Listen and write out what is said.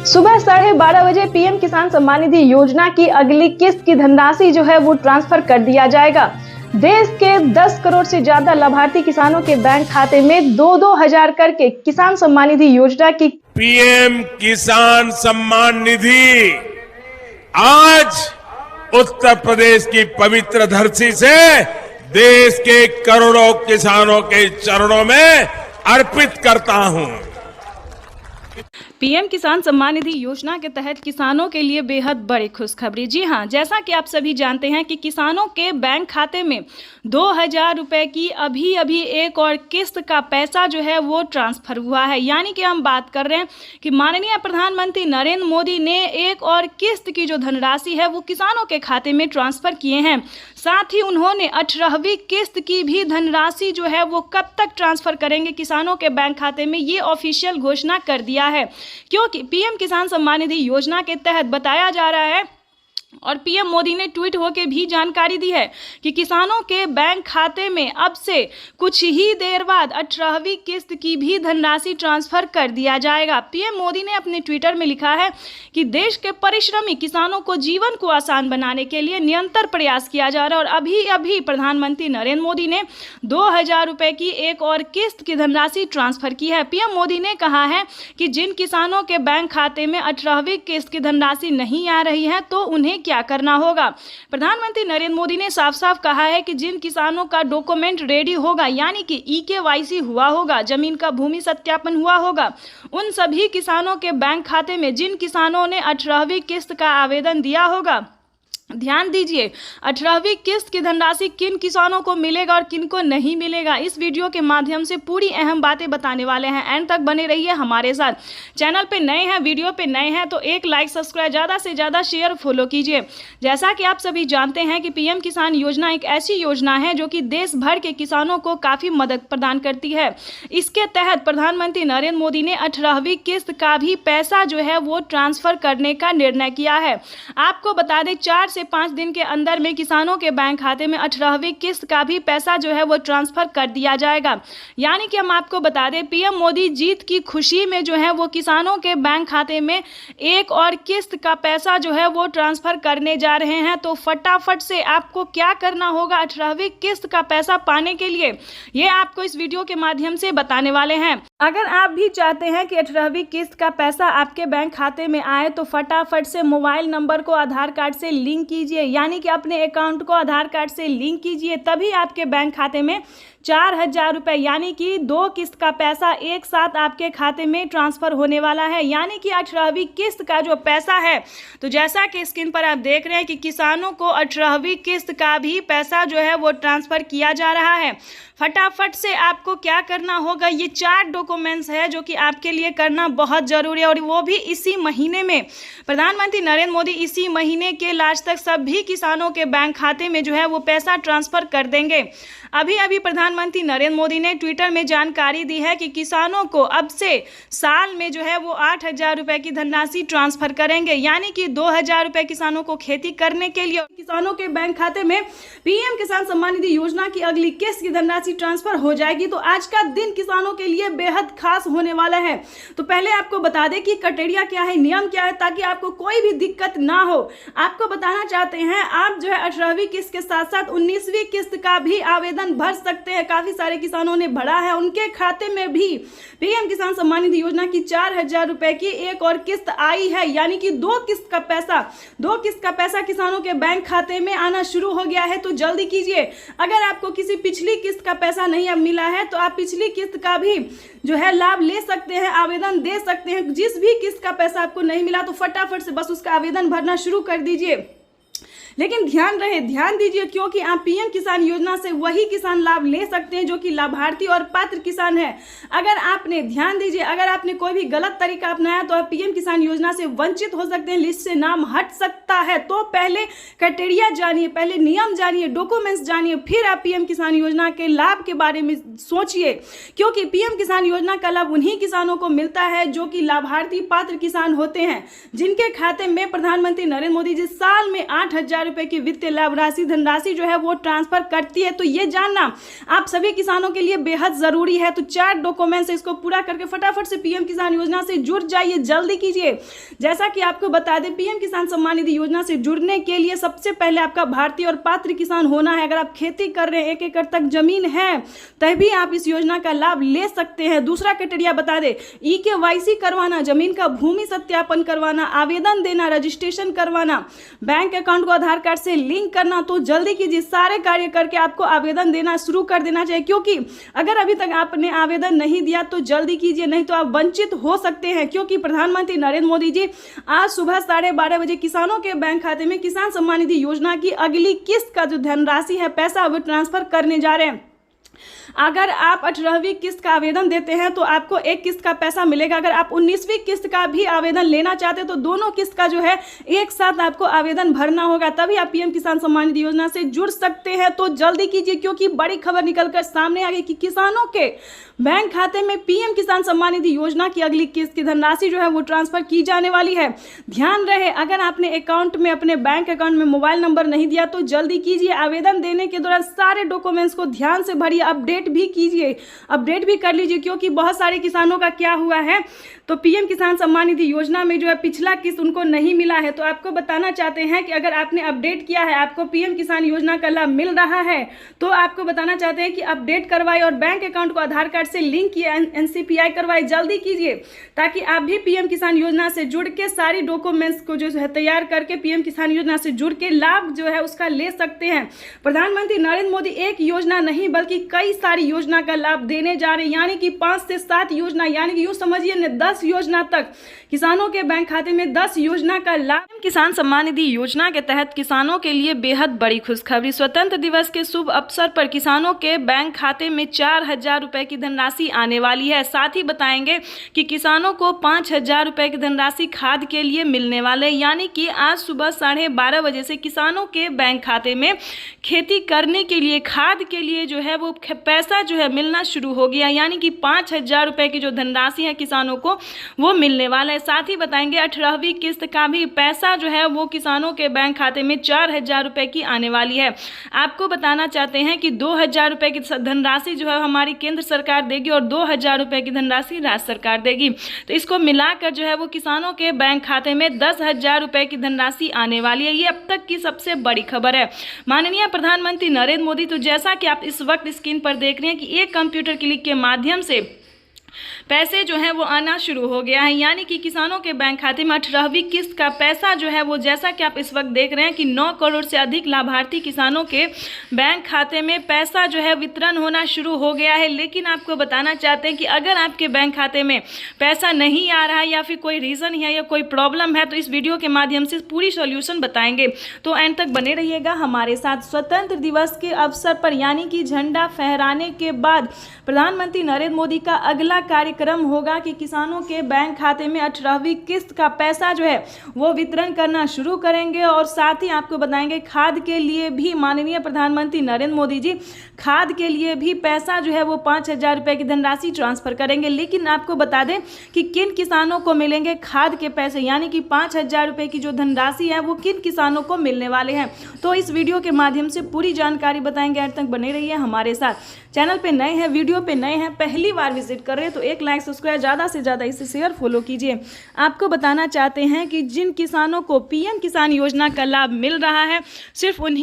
सुबह 12:30 बजे पीएम किसान सम्मान निधि योजना की अगली किस्त की धनराशि जो है वो ट्रांसफर कर दिया जाएगा। देश के 10 करोड़ से ज्यादा लाभार्थी किसानों के बैंक खाते में 2-2 हजार करके किसान सम्मान निधि योजना की पीएम किसान सम्मान निधि आज उत्तर प्रदेश की पवित्र धरती से देश के करोड़ों किसानों के चरणों में अर्पित करता हूं। पीएम किसान सम्मान निधि योजना के तहत किसानों के लिए बेहद बड़ी खुशखबरी। जी हां, जैसा कि आप सभी जानते हैं कि किसानों के बैंक खाते में 2,000 रुपए की अभी एक और किस्त का पैसा जो है वो ट्रांसफर हुआ है। यानी कि हम बात कर रहे हैं कि माननीय प्रधानमंत्री नरेंद्र मोदी ने एक और किस्त की जो धनराशि है वो किसानों के खाते में ट्रांसफर किए हैं। साथ ही उन्होंने 18वीं किस्त की भी धनराशि जो है वो कब तक ट्रांसफर करेंगे किसानों के बैंक खाते में, ये ऑफिशियल घोषणा कर दिया है। क्योंकि पीएम किसान सम्मान निधि योजना के तहत बताया जा रहा है और पीएम मोदी ने ट्वीट होकर भी जानकारी दी है कि किसानों के बैंक खाते में अब से कुछ ही देर बाद 18वीं किस्त की भी धनराशि ट्रांसफर कर दिया जाएगा। पीएम मोदी ने अपने ट्विटर में लिखा है कि देश के परिश्रमी किसानों को जीवन को आसान बनाने के लिए निरंतर प्रयास किया जा रहा है और अभी प्रधानमंत्री नरेंद्र मोदी ने 2,000 रुपए की एक और किस्त की धनराशि ट्रांसफर की है। पीएम मोदी ने कहा है कि जिन किसानों के बैंक खाते में 18वीं किस्त की धनराशि नहीं आ रही है तो उन्हें क्या करना होगा। प्रधानमंत्री नरेंद्र मोदी ने साफ साफ कहा है कि जिन किसानों का डॉक्यूमेंट रेडी होगा, यानी कि EKYC हुआ होगा, जमीन का भूमि सत्यापन हुआ होगा, उन सभी किसानों के बैंक खाते में जिन किसानों ने 18वीं किस्त का आवेदन दिया होगा, ध्यान दीजिए 18वीं किस्त की धनराशि किन किसानों को मिलेगा और किन को नहीं मिलेगा, इस वीडियो के माध्यम से पूरी अहम बातें बताने वाले हैं। एंड तक बने रहिए हमारे साथ। चैनल पे नए हैं, वीडियो पे नए हैं तो एक लाइक, सब्सक्राइब, ज़्यादा से ज़्यादा शेयर, फॉलो कीजिए। जैसा कि आप सभी जानते हैं कि पीएम किसान योजना एक ऐसी योजना है जो कि देश भर के किसानों को काफ़ी मदद प्रदान करती है। इसके तहत प्रधानमंत्री नरेंद्र मोदी ने 18वीं किस्त का भी पैसा जो है वो ट्रांसफर करने का निर्णय किया है। आपको बता दें 4 से 5 दिन के अंदर में किसानों के बैंक खाते में 18वीं किस्त का भी पैसा जो है वो ट्रांसफर कर दिया जाएगा। यानी कि हम आपको बता दें पीएम मोदी जीत की खुशी में जो है वो किसानों के बैंक खाते में एक और किस्त का पैसा जो है वो ट्रांसफर करने जा रहे हैं। तो फटाफट से आपको क्या करना होगा 18वीं किस्त का पैसा पाने के लिए, ये आपको इस वीडियो के माध्यम से बताने वाले हैं। अगर आप भी चाहते हैं कि 18वीं किस्त का पैसा आपके बैंक खाते में आए तो फटाफट से मोबाइल नंबर को आधार कार्ड से लिंक कीजिए, यानी कि अपने अकाउंट को आधार कार्ड से लिंक कीजिए, तभी आपके बैंक खाते में 4,000 रुपये यानी कि 2 किस्त का पैसा एक साथ आपके खाते में ट्रांसफर होने वाला है। यानी कि 18वीं किस्त का जो पैसा है, तो जैसा कि स्क्रीन पर आप देख रहे हैं कि किसानों को 18वीं किस्त का भी पैसा जो है वो ट्रांसफर किया जा रहा है। फटाफट से आपको क्या करना होगा, ये 4 डॉक्यूमेंट्स है जो कि आपके लिए करना बहुत ज़रूरी है और वो भी इसी महीने में। प्रधानमंत्री नरेंद्र मोदी इसी महीने के लास्ट तक सभी किसानों के बैंक खाते में जो है वो पैसा ट्रांसफर कर देंगे। अभी प्रधानमंत्री नरेंद्र मोदी ने ट्विटर में जानकारी दी है कि किसानों को अब से साल में जो है वो 8,000 रुपये की धनराशि ट्रांसफर करेंगे। यानी कि 2,000 रुपये किसानों को खेती करने के लिए किसानों के बैंक खाते में पीएम किसान सम्मान निधि योजना की अगली किस्त की धनराशि ट्रांसफर हो जाएगी। तो आज का दिन किसानों के लिए बेहद खास होने वाला है। तो पहले आपको बता दें कि क्राइटेरिया क्या है, नियम क्या है, ताकि आपको कोई भी दिक्कत ना हो। आपको बताना चाहते हैं आप जो है 18वीं किस्त के साथ साथ 19वीं किस्त का भी आवेदन भर सकते हैं। काफी सारे किसानों ने भरा है, उनके खाते में भी पीएम किसान सम्मान निधि योजना की 4,000 रुपए की एक और किस्त आई है। यानी कि 2 किस्त का पैसा किसानों के बैंक खाते में आना शुरू हो गया है। तो जल्दी कीजिए। अगर आपको किसी पिछली किस्त का पैसा नहीं अब मिला है तो आप पिछली किस्त का भी जो है लाभ ले सकते हैं, आवेदन दे सकते हैं। जिस भी किस्त का पैसा आपको नहीं मिला तो फटाफट से बस उसका आवेदन भरना शुरू कर दीजिए। लेकिन ध्यान दीजिए, क्योंकि आप पीएम किसान योजना से वही किसान लाभ ले सकते हैं जो कि लाभार्थी और पात्र किसान है। अगर आपने कोई भी गलत तरीका अपनाया तो आप पीएम किसान योजना से वंचित हो सकते हैं, लिस्ट से नाम हट सकता है। तो पहले क्राइटेरिया जानिए, पहले नियम जानिए, डॉक्यूमेंट्स जानिए, फिर आप पीएम किसान योजना के लाभ के बारे में सोचिए। क्योंकि पीएम किसान योजना का लाभ उन्हीं किसानों को मिलता है जो कि लाभार्थी पात्र किसान होते हैं, जिनके खाते में प्रधानमंत्री नरेंद्र मोदी जी साल में 8,000 5000 रुपए की वित्तीय लाभ राशि धनराशि जो है वो ट्रांसफर करती है। तो ये जानना आप सभी किसानों के लिए बेहद जरूरी है। तो 4 डॉक्यूमेंट्स इसको पूरा करके फटाफट से पीएम किसान योजना से जुड़ जाइए, जल्दी कीजिए। जैसा कि आपको बता दें, पीएम किसान सम्मान निधि योजना से जुड़ने के लिए सबसे पहले आपका भारतीय और पात्र किसान होना है। अगर आप खेती कर रहे हैं, 1 एकड़ तक जमीन है, तभी आप इस योजना का लाभ ले सकते हैं। दूसरा क्राइटेरिया बता दें, EKYC करवाना, जमीन का भूमि सत्यापन करवाना, आवेदन देना, रजिस्ट्रेशन करवाना, बैंक अकाउंट को आधार कार्ड से लिंक करना। तो जल्दी कीजिए, सारे कार्य करके आपको आवेदन देना शुरू कर देना चाहिए, क्योंकि अगर अभी तक आपने आवेदन नहीं दिया तो जल्दी कीजिए, नहीं तो आप वंचित हो सकते हैं। क्योंकि प्रधानमंत्री नरेंद्र मोदी जी आज सुबह 12:30 बजे किसानों के बैंक खाते में किसान सम्मान निधि योजना की अगली किस्त का जो धनराशि है, पैसा वो ट्रांसफर करने जा रहे हैं। अगर आप 18वीं किस्त का आवेदन देते हैं तो आपको एक किस्त का पैसा मिलेगा। अगर आप 19वीं किस्त का भी आवेदन लेना चाहते हैं तो दोनों किस्त का जो है एक साथ आपको आवेदन भरना होगा, तभी आप पीएम किसान सम्मान निधि योजना से जुड़ सकते हैं। तो जल्दी कीजिए, क्योंकि बड़ी खबर निकलकर सामने आ गई कि किसानों के बैंक खाते में पीएम किसान सम्मान निधि योजना की अगली किस्त की धनराशि जो है वो ट्रांसफर की जाने वाली है। ध्यान रहे, अगर आपने अकाउंट में, अपने बैंक अकाउंट में मोबाइल नंबर नहीं दिया तो जल्दी कीजिए। आवेदन देने के दौरान सारे डॉक्यूमेंट्स को ध्यान से भरिए, अपडेट भी कीजिए, अपडेट भी कर लीजिए, क्योंकि बहुत सारे किसानों का क्या हुआ है, तो पीएम किसान सम्मान निधि योजना में जो है पिछला किस्त उनको नहीं मिला है। तो आपको बताना चाहते हैं कि अगर आपने अपडेट किया है, आपको पीएम किसान योजना का लाभ मिल रहा है, तो आपको बताना चाहते हैं कि अपडेट करवाए और बैंक अकाउंट को आधार कार्ड से लिंक किए, NCPI करवाए। जल्दी कीजिए ताकि आप भी पीएम किसान योजना से जुड़ के सारी डॉक्यूमेंट्स को जो है तैयार करके पीएम किसान योजना से जुड़ के लाभ जो है उसका ले सकते हैं। प्रधानमंत्री नरेंद्र मोदी एक योजना नहीं बल्कि कई सारी योजना का लाभ देने जा रहे हैं, यानी कि 5 से 7 योजना, यानी कि यूं समझिए 10 योजना तक किसानों के बैंक खाते में 10 योजना का लाभ। किसान सम्मान निधि योजना के तहत किसानों के लिए बेहद बड़ी खुशखबरी। स्वतंत्र दिवस के शुभ अवसर पर किसानों के बैंक खाते में 4000 रुपए की धनराशि आने वाली है। साथ ही बताएंगे कि किसानों को 5000 रुपए की धनराशि खाद के लिए मिलने वाले, यानी कि आज सुबह 12:30 बजे से किसानों के बैंक खाते में खेती करने के लिए, खाद के लिए जो है वो पैसा जो है मिलना शुरू हो गया, यानी कि 5000 रुपए की जो धनराशि है किसानों को वो मिलने वाला है। साथ ही बताएंगे 18वीं किस्त का भी पैसा जो है वो किसानों के बैंक खाते में 4000 रुपए की आने वाली है। आपको बताना चाहते हैं कि 2000 रुपए की धनराशि जो है हमारी केंद्र सरकार देगी और 2000 रुपए की धनराशि राज्य सरकार देगी। तो इसको मिलाकर जो है वो किसानों के बैंक खाते में 10,000 रुपए की धनराशि आने वाली है। ये अब तक की सबसे बड़ी खबर है। माननीय प्रधानमंत्री नरेंद्र मोदी, तो जैसा कि आप इस वक्त स्क्रीन पर देख रहे हैं कि एक कंप्यूटर क्लिक के माध्यम से पैसे जो है वो आना शुरू हो गया है, यानी कि किसानों के बैंक खाते में 18वीं किस्त का पैसा जो है वो, जैसा कि आप इस वक्त देख रहे हैं कि 9 करोड़ से अधिक लाभार्थी किसानों के बैंक खाते में पैसा जो है वितरण होना शुरू हो गया है। लेकिन आपको बताना चाहते हैं कि अगर आपके बैंक खाते में पैसा नहीं आ रहा है या फिर कोई रीज़न है या कोई प्रॉब्लम है, तो इस वीडियो के माध्यम से पूरी सॉल्यूशन बताएंगे। तो एंड तक बने रहिएगा हमारे साथ। स्वतंत्र दिवस के अवसर पर, यानी कि झंडा फहराने के बाद प्रधानमंत्री नरेंद्र मोदी का अगला कार्यक्रम होगा कि किसानों के बैंक खाते में 18वीं किस्त का पैसा जो है वो वितरण करना शुरू करेंगे। और साथ ही आपको बताएंगे खाद के लिए भी माननीय प्रधानमंत्री नरेंद्र मोदी जी खाद के लिए भी पैसा जो है वो 5000 रुपए की धनराशि ट्रांसफर करेंगे। लेकिन आपको बता दें कि किन किसानों को मिलेंगे खाद के पैसे, यानी कि 5000 रुपए की जो धनराशि है वो किन किसानों को मिलने वाले हैं। तो इस वीडियो के माध्यम से पूरी जानकारी बताएंगे, अंत तक बने रहिए हमारे साथ। चैनल पे नए हैं, वीडियो पे नए हैं, पहली बार विजिट कर रहे हैं तो एक लाइक, सब्सक्राइब, ज़्यादा से ज़्यादा इसे शेयर, फॉलो कीजिए। आपको बताना चाहते हैं कि जिन किसानों को पीएम किसान योजना का लाभ मिल रहा है, सिर्फ उन्हीं